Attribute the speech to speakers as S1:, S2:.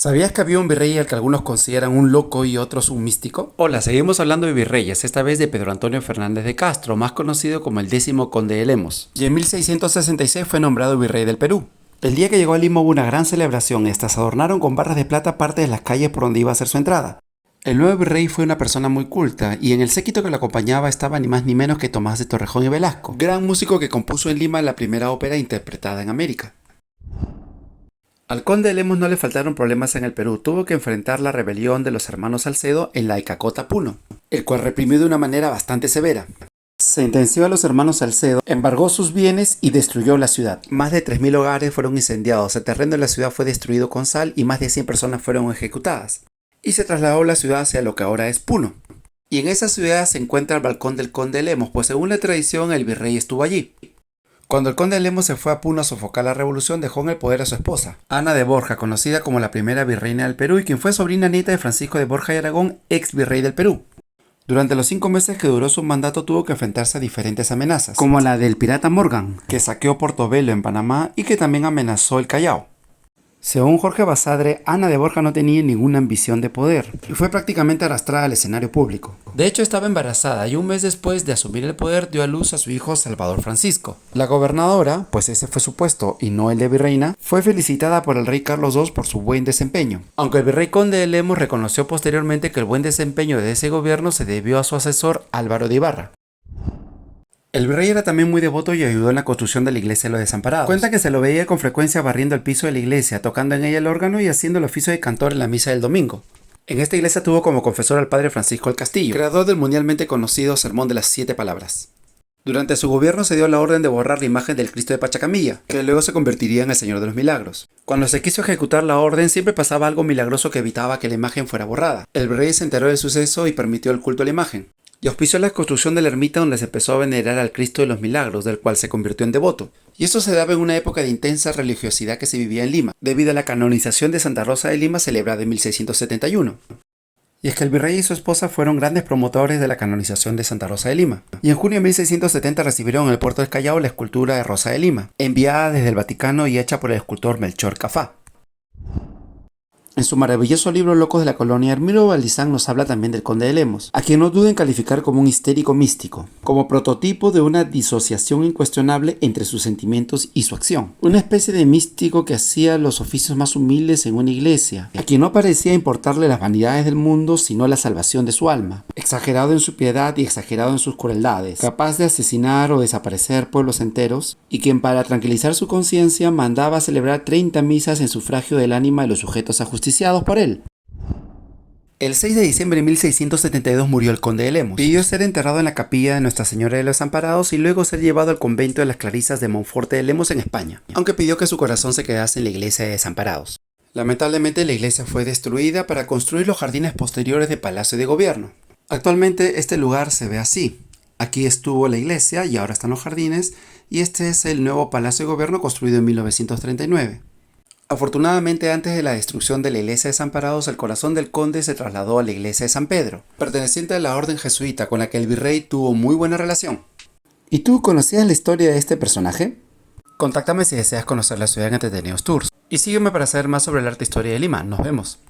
S1: ¿Sabías que había un virrey al que algunos consideran un loco y otros un místico? Hola, seguimos hablando de virreyes, esta vez de Pedro Antonio Fernández de Castro, más conocido como el 10º conde de Lemos. Y en 1666 fue nombrado virrey del Perú. El día que llegó a Lima hubo una gran celebración, estas adornaron con barras de plata parte de las calles por donde iba a ser su entrada. El nuevo virrey fue una persona muy culta, y en el séquito que lo acompañaba estaba ni más ni menos que Tomás de Torrejón y Velasco, gran músico que compuso en Lima la primera ópera interpretada en América. Al conde de Lemos no le faltaron problemas en el Perú, tuvo que enfrentar la rebelión de los hermanos Salcedo en la Icacota Puno, el cual reprimió de una manera bastante severa. Sentenció a los hermanos Salcedo, embargó sus bienes y destruyó la ciudad. Más de 3.000 hogares fueron incendiados, el terreno de la ciudad fue destruido con sal y más de 100 personas fueron ejecutadas. Y se trasladó la ciudad hacia lo que ahora es Puno. Y en esa ciudad se encuentra el balcón del conde de Lemos, pues según la tradición el virrey estuvo allí. Cuando el conde de Lemos se fue a Puno a sofocar la revolución, dejó en el poder a su esposa, Ana de Borja, conocida como la primera virreina del Perú y quien fue sobrina nieta de Francisco de Borja y Aragón, ex virrey del Perú. Durante los 5 meses que duró su mandato tuvo que enfrentarse a diferentes amenazas, como la del pirata Morgan, que saqueó Portobelo en Panamá y que también amenazó el Callao. Según Jorge Basadre, Ana de Borja no tenía ninguna ambición de poder y fue prácticamente arrastrada al escenario público. De hecho, estaba embarazada y un mes después de asumir el poder dio a luz a su hijo Salvador Francisco. La gobernadora, pues ese fue su puesto y no el de virreina, fue felicitada por el rey Carlos II por su buen desempeño. Aunque el virrey conde de Lemos reconoció posteriormente que el buen desempeño de ese gobierno se debió a su asesor Álvaro de Ibarra. El virrey era también muy devoto y ayudó en la construcción de la iglesia de los Desamparados. Cuenta que se lo veía con frecuencia barriendo el piso de la iglesia, tocando en ella el órgano y haciendo el oficio de cantor en la misa del domingo. En esta iglesia tuvo como confesor al padre Francisco del Castillo, creador del mundialmente conocido Sermón de las 7 Palabras. Durante su gobierno se dio la orden de borrar la imagen del Cristo de Pachacamilla, que luego se convertiría en el Señor de los Milagros. Cuando se quiso ejecutar la orden siempre pasaba algo milagroso que evitaba que la imagen fuera borrada. El virrey se enteró del suceso y permitió el culto a la imagen. Y auspició la construcción de la ermita donde se empezó a venerar al Cristo de los Milagros, del cual se convirtió en devoto. Y esto se daba en una época de intensa religiosidad que se vivía en Lima, debido a la canonización de Santa Rosa de Lima celebrada en 1671. Y es que el virrey y su esposa fueron grandes promotores de la canonización de Santa Rosa de Lima. Y en junio de 1670 recibieron en el puerto del Callao la escultura de Rosa de Lima, enviada desde el Vaticano y hecha por el escultor Melchor Cafá. En su maravilloso libro Locos de la Colonia, Hermilo Valdizán nos habla también del conde de Lemos, a quien no duden en calificar como un histérico místico, como prototipo de una disociación incuestionable entre sus sentimientos y su acción. Una especie de místico que hacía los oficios más humildes en una iglesia, a quien no parecía importarle las vanidades del mundo sino la salvación de su alma, exagerado en su piedad y exagerado en sus crueldades, capaz de asesinar o desaparecer pueblos enteros, y quien para tranquilizar su conciencia mandaba celebrar 30 misas en sufragio del ánima de los sujetos ajusticiados por él. El 6 de diciembre de 1672 murió el conde de Lemos. Pidió ser enterrado en la capilla de Nuestra Señora de los Desamparados y luego ser llevado al convento de las Clarisas de Monforte de Lemos en España, aunque pidió que su corazón se quedase en la iglesia de Desamparados. Lamentablemente la iglesia fue destruida para construir los jardines posteriores de Palacio de Gobierno. Actualmente este lugar se ve así. Aquí estuvo la iglesia y ahora están los jardines, y este es el nuevo Palacio de Gobierno construido en 1939. Afortunadamente, antes de la destrucción de la iglesia de Desamparados, el corazón del conde se trasladó a la iglesia de San Pedro, perteneciente a la orden jesuita con la que el virrey tuvo muy buena relación. ¿Y tú conocías la historia de este personaje? Contáctame si deseas conocer la ciudad en Entretenidos Tours. Y sígueme para saber más sobre el arte e historia de Lima. Nos vemos.